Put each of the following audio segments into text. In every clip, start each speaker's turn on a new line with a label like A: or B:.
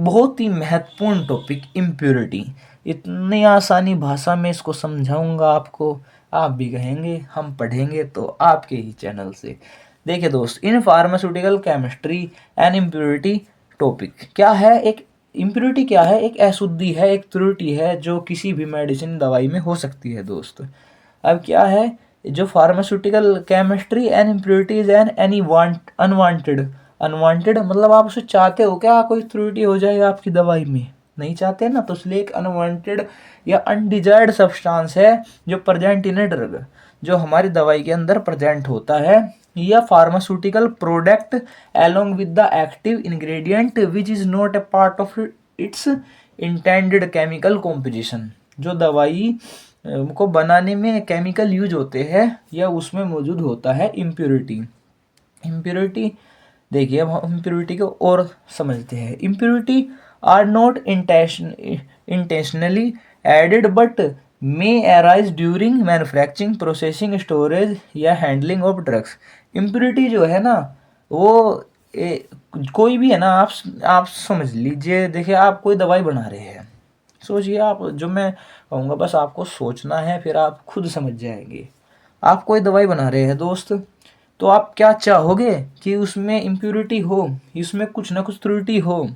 A: बहुत ही महत्वपूर्ण topic impurity. इतनी आसानी भाषा में इसको समझाऊंगा आपको, आप भी कहेंगे हम पढ़ेंगे तो आपके ही चैनल से। देखिए दोस्त, in pharmaceutical chemistry and impurity topic क्या है। एक इम्प्योरिटी क्या है? एक अशुद्धि है, एक त्रुटि है जो किसी भी मेडिसिन दवाई में हो सकती है दोस्त। अब क्या है, जो pharmaceutical chemistry and impurities and any want unwanted, unwanted मतलब आप उसे चाहते हो क्या कोई त्रुटि हो जाए आपकी दवाई में? नहीं चाहते ना, तो इसलिए एक अनवांटेड या अनडिजायर्ड सब्सटेंस है जो प्रेजेंट इन ए ड्रग, जो हमारी दवाई के अंदर प्रेजेंट होता है, या pharmaceutical product along with the active ingredient which is not a part of its intended chemical composition. जो दवाई को बनाने में केमिकल यूज होते हैं या उसमें मौजूद होता है इम्प्योरिटी। इम्प्योरिटी देखिए, अब हम इम्प्योरिटी को और समझते हैं। Impurity are not intentionally added but may arise during manufacturing, processing, storage या हैंडलिंग ऑफ ड्रग्स। इम्प्योरिटी जो है ना वो कोई भी है ना, आप समझ लीजिए। देखिए, आप कोई दवाई बना रहे हैं, सोचिए आप, जो मैं कहूँगा बस आपको सोचना है, फिर आप खुद समझ जाएंगे। आप कोई दवाई बना रहे हैं दोस्त, तो आप क्या चाहोगे कि उसमें इम्प्योरिटी हो, इसमें कुछ ना कुछ त्रुटि हो?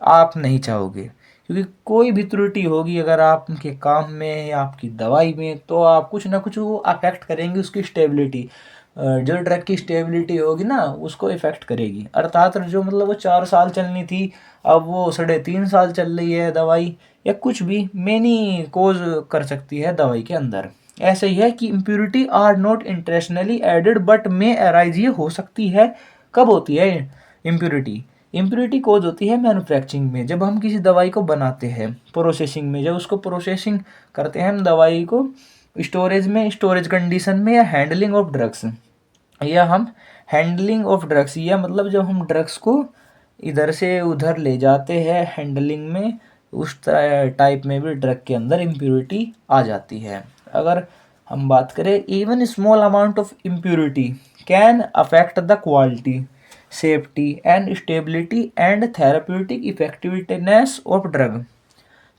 A: आप नहीं चाहोगे, क्योंकि कोई भी त्रुटि होगी अगर आपके काम में या आपकी दवाई में, तो आप कुछ ना कुछ वो अफेक्ट करेंगे उसकी स्टेबिलिटी। जो ड्रग की स्टेबिलिटी होगी ना उसको इफेक्ट करेगी। अर्थात जो मतलब वो 4 साल चलनी थी, अब वो 3.5 साल चल रही है दवाई, या कुछ भी मेनी कोज कर सकती है दवाई के अंदर। ऐसे ही है कि impurity are not intentionally added but may arise, ये हो सकती है। कब होती है इम्प्योरिटी? इम्प्योरिटी कोज होती है मैन्युफैक्चरिंग में, जब हम किसी दवाई को बनाते हैं। प्रोसेसिंग में, जब उसको प्रोसेसिंग करते हैं हम दवाई को। स्टोरेज में, स्टोरेज कंडीशन में, या हैंडलिंग ऑफ ड्रग्स, या हम हैंडलिंग ऑफ ड्रग्स, या मतलब जब हम ड्रग्स को इधर से उधर ले जाते हैं हैंडलिंग में, उस टाइप में भी ड्रग के अंदर इम्प्योरिटी आ जाती है। अगर हम बात करें, even small amount of impurity can affect the quality, safety and stability and therapeutic effectiveness of drug.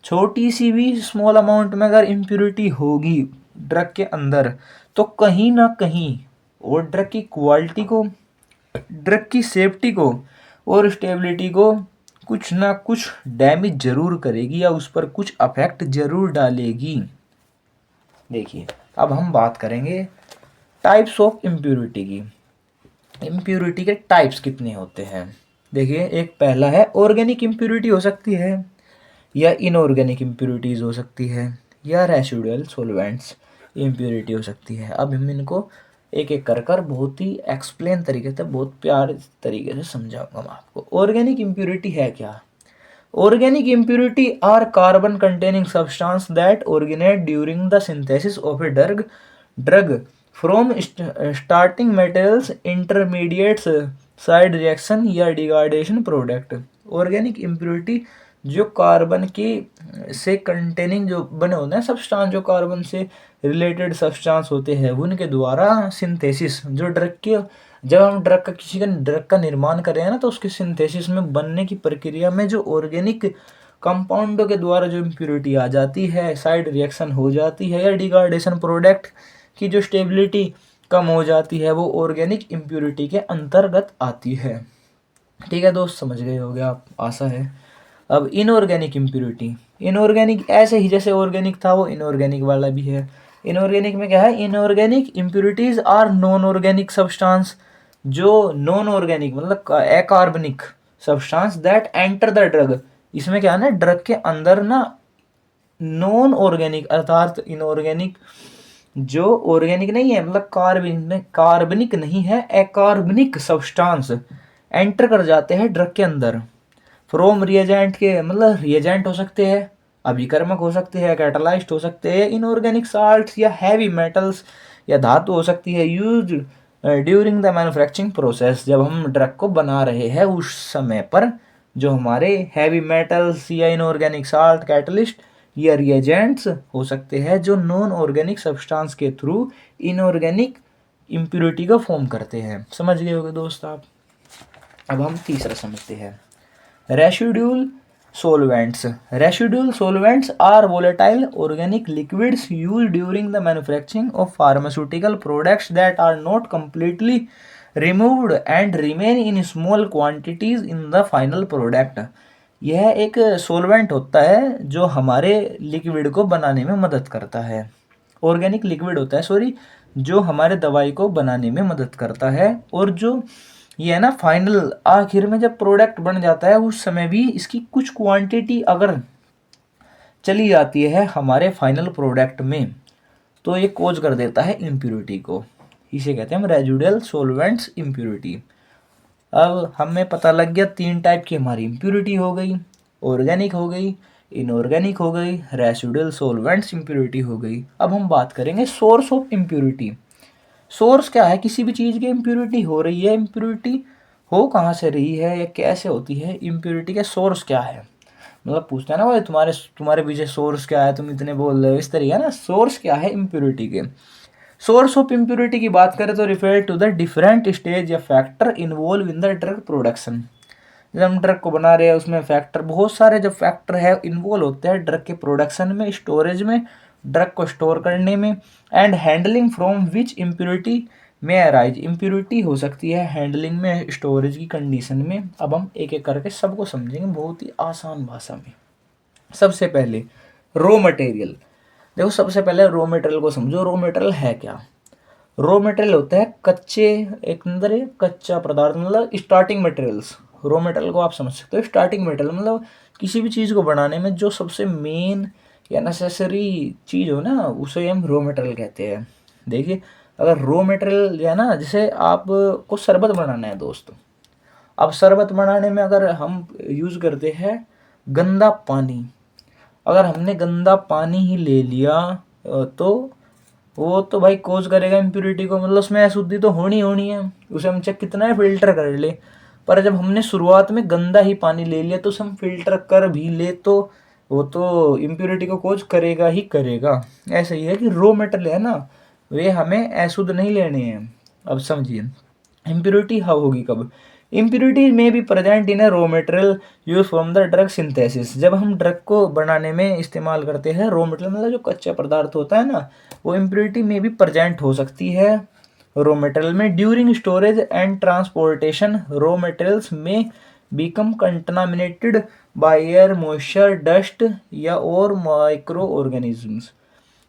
A: छोटी सी भी स्मॉल अमाउंट में अगर इम्प्योरिटी होगी ड्रग के अंदर, तो कहीं ना कहीं वो ड्रग की क्वालिटी को, ड्रग की सेफ्टी को और स्टेबिलिटी को कुछ ना कुछ डैमेज जरूर करेगी, या उस पर कुछ अफेक्ट जरूर डालेगी। देखिए, अब हम बात करेंगे टाइप्स ऑफ इम्प्योरिटी की। इम्प्योरिटी के टाइप्स कितने होते हैं? देखिए, एक पहला है ऑर्गेनिक इम्प्योरिटी हो सकती है, या इनऑर्गेनिक इम्प्योरिटीज़ हो सकती है, या रेसिडुअल सॉल्वेंट्स इम्प्योरिटी हो सकती है। अब हम इनको एक एक कर कर बहुत ही एक्सप्लेन तरीके से, बहुत प्यार तरीके से समझाऊंगा मैं आपको। ऑर्गेनिक इम्प्योरिटी है क्या? Organic impurity are carbon containing substance that organize during the synthesis of a drug from starting materials, intermediates, side reaction या डिग्रेडेशन प्रोडक्ट। ऑर्गेनिक इम्प्योरिटी जो कार्बन के से कंटेनिंग जो बने होते हैं सब्सटेंस, जो कार्बन से रिलेटेड सब्सटेंस होते हैं, उनके द्वारा सिंथेसिस, जो ड्रग के, जब हम ड्रग का किसी का ड्रग का निर्माण कर रहे हैं ना, तो उसके सिंथेसिस में बनने की प्रक्रिया में जो ऑर्गेनिक कंपाउंडों के द्वारा जो इम्प्योरिटी आ जाती है, साइड रिएक्शन हो जाती है, या डिग्रेडेशन प्रोडक्ट की जो स्टेबिलिटी कम हो जाती है, वो ऑर्गेनिक इम्प्योरिटी के अंतर्गत आती है। ठीक है दोस्त, समझ गए होगे आप, आशा है। अब इनऑर्गेनिक इम्प्योरिटी, इनऑर्गेनिक ऐसे ही जैसे ऑर्गेनिक था वो इनऑर्गेनिक वाला भी है। इनऑर्गेनिक में क्या है? Inorganic impurities are non organic substance, जो नॉन ऑर्गेनिक मतलब अकार्बनिक substance that enter the drug. इसमें क्या है ना, ड्रग के अंदर ना नॉन ऑर्गेनिक अर्थात इनऑर्गेनिक, जो ऑर्गेनिक नहीं है मतलब कार्बनिक नहीं है, अकार्बनिक सब्सटेंस एंटर कर जाते हैं ड्रग के अंदर फ्रॉम रिएजेंट के, मतलब रिएजेंट हो सकते हैं, अभिकर्मक हो सकते हैं, कैटालाइस्ट हो सकते हैं, इनऑर्गेनिक साल्ट्स या हैवी मेटल्स या धातु हो सकती है, use during the manufacturing process. जब हम ड्रग को बना रहे हैं उस समय पर जो हमारे हैवी मेटल्स या इनऑर्गेनिक साल्ट, कैटलिस्ट या रिएजेंट्स हो सकते हैं, जो नॉन ऑर्गेनिक सब्सटेंस के थ्रू इनऑर्गेनिक इम्प्योरिटी को फॉर्म करते हैं। समझ गए होगे दोस्त आप। अब हम तीसरा समझते हैं। Residual solvents are volatile organic liquids used during the manufacturing of pharmaceutical products that are not completely removed and remain in small quantities in the final product. यह एक सोलवेंट होता है जो हमारे लिक्विड को बनाने में मदद करता है, ऑर्गेनिक लिक्विड होता है सॉरी, जो हमारे दवाई को बनाने में मदद करता है, और जो ये है ना फाइनल आखिर में जब प्रोडक्ट बन जाता है उस समय भी इसकी कुछ क्वांटिटी अगर चली जाती है हमारे फाइनल प्रोडक्ट में तो ये कोज कर देता है इम्प्योरिटी को। इसे कहते हैं हम रेजिडुअल सॉल्वेंट्स इम्प्योरिटी। अब हमें पता लग गया 3 टाइप की हमारी इम्प्योरिटी हो गई, ऑर्गेनिक हो गई, इनऑर्गेनिक हो गई, रेसिडुअल सॉल्वेंट्स इम्प्योरिटी हो गई। अब हम बात करेंगे सोर्स ऑफ इम्प्योरिटी। सोर्स क्या है, किसी भी चीज़ की इम्प्योरिटी हो रही है, इम्प्योरिटी हो कहाँ से रही है या कैसे होती है, इम्प्योरिटी के सोर्स क्या है, मतलब पूछते हैं ना भाई तुम्हारे पीछे सोर्स क्या है, तुम इतने बोल रहे हो, इस तरीके ना सोर्स क्या है इम्प्योरिटी के। सोर्स ऑफ इम्प्योरिटी की बात करें तो refer to the different stage या factor involve in the drug production. जब हम ड्रग को बना रहे हैं उसमें फैक्टर बहुत सारे जब फैक्टर है इन्वॉल्व होते हैं ड्रग के प्रोडक्शन में, स्टोरेज में, ड्रग को स्टोर करने में, and handling from which impurity में अराइज। इम्प्योरिटी हो सकती है हैंडलिंग में, स्टोरेज की कंडीशन में। अब हम एक एक करके सबको समझेंगे बहुत ही आसान भाषा में। सबसे पहले रॉ मटेरियल। देखो सबसे पहले रॉ मटेरियल को समझो। रॉ मटेरियल है क्या? रॉ मटेरियल होता है कच्चे, एक अंदर एक कच्चा पदार्थ, मतलब स्टार्टिंग मटेरियल्स। रॉ मटेरियल को आप समझ सकते हो स्टार्टिंग मटेरियल, मतलब किसी भी चीज़ को बनाने में जो सबसे मेन या नेसेसरी चीज़ हो ना उसे हम रॉ मटेरियल कहते हैं। देखिए अगर रॉ मटेरियल है ना, जैसे आप को शरबत बनाना है दोस्त, अब शरबत बनाने में अगर हम यूज़ करते हैं गंदा पानी, अगर हमने गंदा पानी ही ले लिया तो वो तो भाई कोज करेगा इम्प्योरिटी को, मतलब उसमें अशुद्धि तो होनी है, उसे हम चाहे कितना ही फिल्टर कर ले। पर जब हमने शुरुआत में गंदा ही पानी ले लिया तो उसे हम फिल्टर कर भी ले तो वो तो इम्प्योरिटी को कोज करेगा ही करेगा। ऐसा ही है कि रॉ मटेरियल है ना, वे हमें अशुद्ध नहीं लेने हैं। अब समझिए इम्प्योरिटी हाउ होगी कब। इम्प्योरिटी में भी present in A raw material use from the drug synthesis. जब हम ड्रग को बनाने में इस्तेमाल करते हैं रॉ मटेरियल, मतलब जो कच्चा पदार्थ होता है ना, वो इम्प्योरिटी में भी प्रेजेंट हो सकती है रॉ मटेरियल में। During storage and transportation raw materials में become contaminated by air, moisture, dust या और माइक्रो ऑर्गेनिजम्स।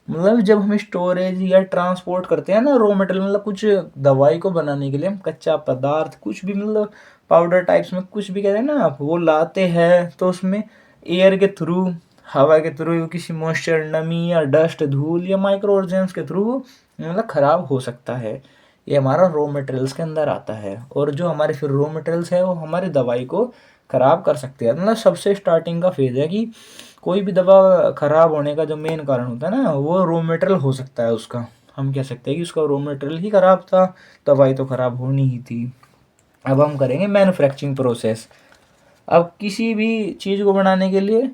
A: मतलब जब हम स्टोरेज या ट्रांसपोर्ट करते हैं ना रॉ मटेरियल, मतलब कुछ दवाई को बनाने के लिए हम कच्चा पदार्थ कुछ भी, मतलब पाउडर टाइप्स में कुछ भी कहते हैं ना आप, वो लाते हैं तो उसमें एयर के थ्रू, हवा के थ्रू, किसी मॉइस्चर, नमी या डस्ट, धूल या माइक्रो ऑर्गेनिज्म के थ्रू मतलब ख़राब हो सकता है। ये हमारा रॉ मटेरियल्स के अंदर आता है। और जो हमारे फिर रॉ मटेरियल्स है वो हमारी दवाई को ख़राब कर सकते हैं। मतलब सबसे स्टार्टिंग का फेज़ है कि कोई भी दवा ख़राब होने का जो मेन कारण होता है ना वो रॉ मटेरियल हो सकता है उसका। हम कह सकते हैं कि उसका रॉ मटेरियल ही ख़राब था, दवाई तो ख़राब होनी ही थी। अब हम करेंगे मैन्युफैक्चरिंग प्रोसेस। अब किसी भी चीज़ को बनाने के लिए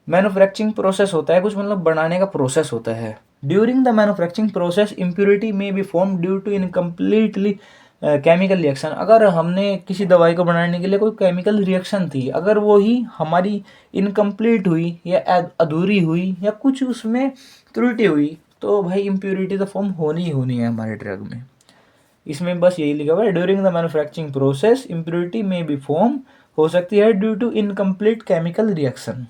A: मैन्युफैक्चरिंग प्रोसेस होता है कुछ, मतलब बनाने का प्रोसेस होता है। During the manufacturing process impurity में be form due to incompletely chemical reaction. अगर हमने किसी दवाई को बनाने के लिए कोई केमिकल रिएक्शन थी, अगर वो ही हमारी इनकम्प्लीट हुई या अधूरी हुई या कुछ उसमें त्रुटि हुई तो भाई इम्प्योरिटी तो फॉर्म होनी ही होनी है हमारे ड्रग में। इसमें बस यही लिखा हुआ है during the manufacturing process impurity में बी फॉर्म हो सकती है due to incomplete chemical reaction.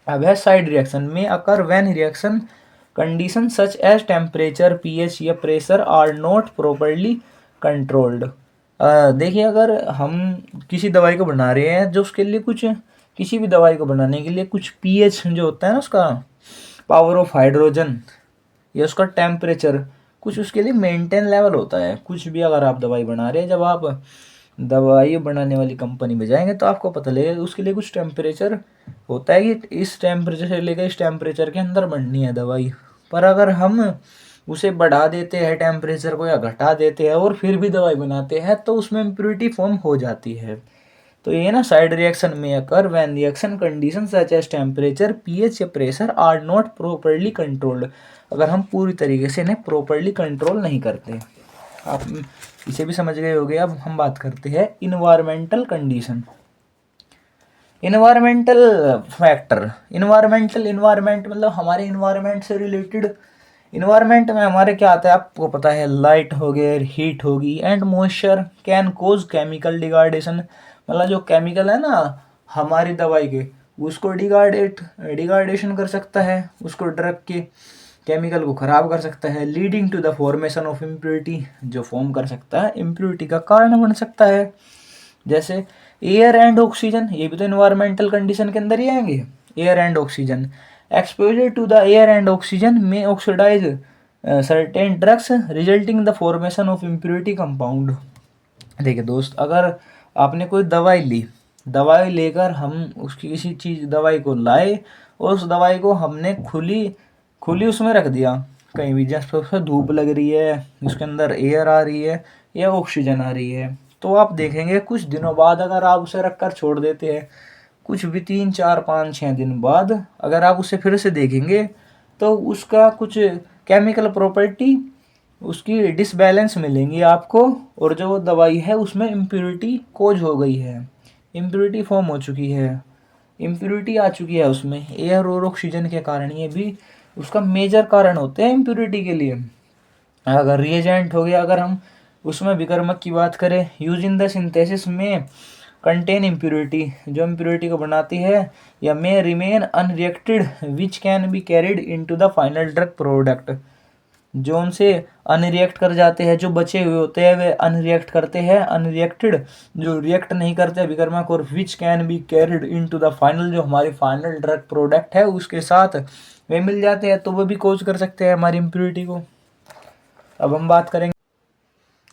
A: अब है साइड रिएक्शन में occur when reaction condition such as temperature, pH या pressure are not properly controlled. देखिए अगर हम किसी दवाई को बना रहे हैं जो उसके लिए कुछ, किसी भी दवाई को बनाने के लिए कुछ पीएच जो होता है ना उसका पावर ऑफ हाइड्रोजन या उसका टेम्परेचर कुछ उसके लिए मेंटेन लेवल होता है। कुछ भी अगर आप दवाई बना रहे हैं, जब आप दवाई बनाने वाली कंपनी में जाएंगे तो आपको पता लगेगा उसके लिए कुछ टेम्परेचर होता है कि इस टेम्परेचर से लेकर इस टेम्परेचर के अंदर बननी है दवाई। पर अगर हम उसे बढ़ा देते हैं टेम्परेचर को या घटा देते हैं और फिर भी दवाई बनाते हैं तो उसमें इम्प्योरिटी फॉर्म हो जाती है। तो ये ना साइड रिएक्शन में occur when reaction condition such as temperature, pH या pressure are not properly controlled. अगर हम पूरी तरीके से इन्हें प्रॉपर्ली कंट्रोल नहीं करते। आप इसे भी समझ गए होंगे। अब हम बात करते हैं environmental condition. Environmental factor, environment मतलब हमारे इन्वायरमेंट से रिलेटेड। इन्वायरमेंट में हमारे क्या आता है आपको पता है, लाइट हो गए, हीट होगी, and moisture can cause chemical degradation. मतलब जो केमिकल है ना हमारी दवाई के, उसको डिग्रेडेशन कर सकता है, उसको ड्रग के केमिकल को ख़राब कर सकता है, leading to the formation of impurity, जो फॉर्म कर सकता है इम्प्योरिटी का कारण बन सकता है। जैसे एयर एंड ऑक्सीजन, ये भी तो इन्वायरमेंटल कंडीशन के अंदर ही आएंगे। Air and oxygen, exposure to the air and oxygen में oxidize certain drugs resulting the formation of impurity compound. देखिए दोस्त, अगर आपने कोई दवाई ली, दवाई लेकर हम उसकी किसी चीज़ दवाई को लाए और उस दवाई को हमने खुली खुली उसमें रख दिया कहीं भी, जैसे उसमें धूप लग रही है, उसके अंदर एयर आ रही है या ऑक्सीजन आ रही है, तो आप देखेंगे कुछ दिनों बाद अगर आप उसे रख कर छोड़ देते हैं, कुछ भी 3 4 5 6 दिन बाद अगर आप उसे फिर से देखेंगे तो उसका कुछ केमिकल प्रॉपर्टी उसकी डिसबैलेंस मिलेंगी आपको, और जो वो दवाई है उसमें इम्प्योरिटी कोज हो गई है, इम्प्योरिटी फॉर्म हो चुकी है, इम्प्योरिटी आ चुकी है उसमें, एयर और ऑक्सीजन के कारण। ये भी उसका मेजर कारण होते हैं इम्प्योरिटी के लिए। अगर रिएजेंट हो गया, अगर हम उसमें विकर्मक की बात करें, यूज इन द सिंथेसिस में कंटेन इम्प्योरिटी, जो इम्प्योरिटी को बनाती है, या मे remain unreacted which can be carried into the final drug product, जो उनसे अनरिएक्ट कर जाते हैं, जो बचे हुए होते हैं वे अनरिएक्ट करते हैं, अनरिएक्टेड जो रिएक्ट नहीं करते विकर्मक, और which can be carried into the final, जो हमारी फाइनल ड्रग प्रोडक्ट है उसके साथ वे मिल जाते हैं, तो वो भी कोज कर सकते हैं हमारी इम्प्योरिटी को। अब हम बात करेंगे,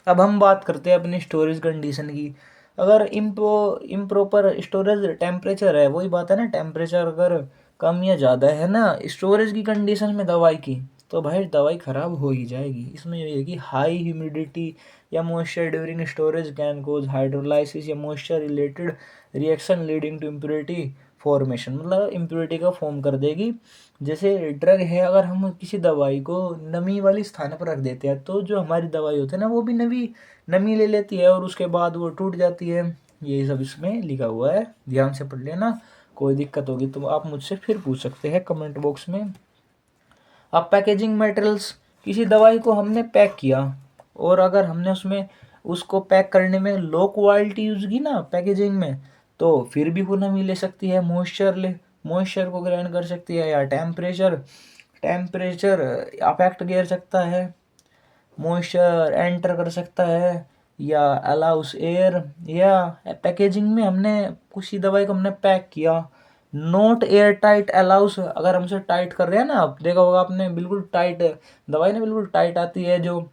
A: अब हम बात करते हैं अपनी स्टोरेज कंडीशन की। अगर इम्प्रॉपर स्टोरेज टेम्परेचर है, वही बात है ना, टेम्परेचर अगर कम या ज़्यादा है ना स्टोरेज की कंडीशन में दवाई की, तो भाई दवाई ख़राब हो ही जाएगी। इसमें ये है कि हाई ह्यूमिडिटी या moisture during storage can cause hydrolysis या moisture related reaction leading to impurity formation, मतलब इम्प्योरिटी का फॉर्म कर देगी। जैसे ड्रग है, अगर हम किसी दवाई को नमी वाली स्थान पर रख देते हैं तो जो हमारी दवाई होती है ना वो भी नमी नमी ले लेती है और उसके बाद वो टूट जाती है। यही सब इसमें लिखा हुआ है, ध्यान से पढ़ लेना। कोई दिक्कत होगी तो आप मुझसे फिर पूछ सकते हैं कमेंट बॉक्स में। अब पैकेजिंग मटेरियल्स, किसी दवाई को हमने पैक किया और अगर हमने उसमें उसको पैक करने में लो क्वालिटी यूज़ की ना पैकेजिंग में, तो फिर भी वो नमी ले सकती है, मॉइस्चर को ग्रहण कर सकती है, या टेम्परेचर टेम्परेचर अफेक्ट कर सकता है, मॉइस्चर एंटर कर सकता है, या अलाउस एयर, या पैकेजिंग में हमने किसी दवाई को हमने पैक किया, नोट एयर टाइट अलाउस, अगर हमसे टाइट कर रहे हैं ना, आप देखा होगा आपने, बिल्कुल टाइट दवाई ना बिल्कुल टाइट आती है जो,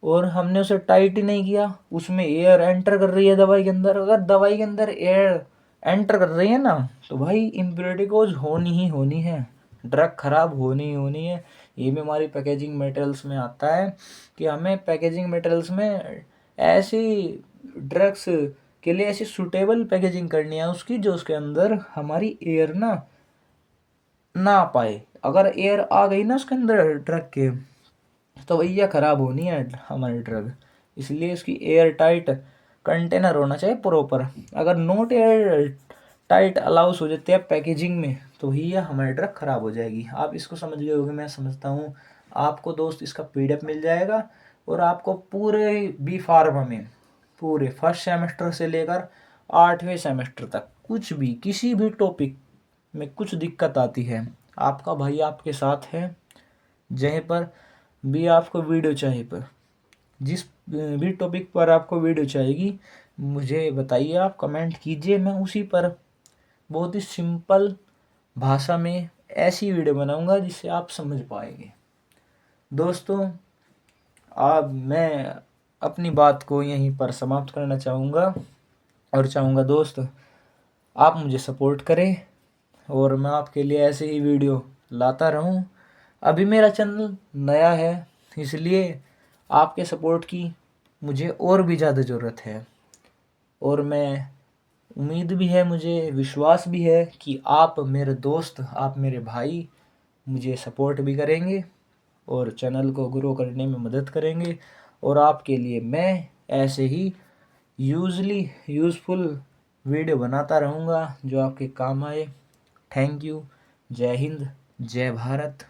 A: और हमने उसे टाइट ही नहीं किया, उसमें एयर एंटर कर रही है दवाई के अंदर, अगर दवाई के अंदर एयर एंटर कर रही है ना तो भाई इम्प्योरिटी कोज होनी ही होनी है, ड्रग खराब होनी ही होनी है। ये भी हमारी पैकेजिंग मटेरियल्स में आता है कि हमें पैकेजिंग मटेरियल्स में ऐसी ड्रग्स के लिए ऐसी सूटेबल पैकेजिंग करनी है उसकी, जो उसके अंदर हमारी एयर ना आ पाए। अगर एयर आ गई ना उसके अंदर ड्रग के, तो भैया ख़राब होनी है हमारी ड्रग। इसलिए इसकी एयर टाइट कंटेनर होना चाहिए प्रॉपर। अगर नोट एयर टाइट अलाउस हो जाते हैं पैकेजिंग में, तो भैया हमारी ड्रग ख़राब हो जाएगी। आप इसको समझ गए होगे, मैं समझता हूँ। आपको दोस्त इसका पीडीएफ मिल जाएगा, और आपको पूरे बी फार्मा में पूरे फर्स्ट सेमेस्टर से लेकर 8वें सेमेस्टर तक कुछ भी किसी भी टॉपिक में कुछ दिक्कत आती है, आपका भाई आपके साथ है। जहीं पर भी आपको वीडियो चाहिए, पर जिस भी टॉपिक पर आपको वीडियो चाहिएगी मुझे बताइए, आप कमेंट कीजिए, मैं उसी पर बहुत ही सिंपल भाषा में ऐसी वीडियो बनाऊंगा जिससे आप समझ पाएंगे। दोस्तों, अब मैं अपनी बात को यहीं पर समाप्त करना चाहूँगा, और चाहूँगा दोस्त आप मुझे सपोर्ट करें और मैं आपके लिए ऐसे ही वीडियो लाता रहूं। अभी मेरा चैनल नया है, इसलिए आपके सपोर्ट की मुझे और भी ज़्यादा ज़रूरत है, और मैं उम्मीद भी है, मुझे विश्वास भी है कि आप मेरे दोस्त, आप मेरे भाई मुझे सपोर्ट भी करेंगे और चैनल को ग्रो करने में मदद करेंगे, और आपके लिए मैं ऐसे ही यूज़फुल वीडियो बनाता रहूँगा जो आपके काम आए। Thank you. जय हिंद, जय भारत।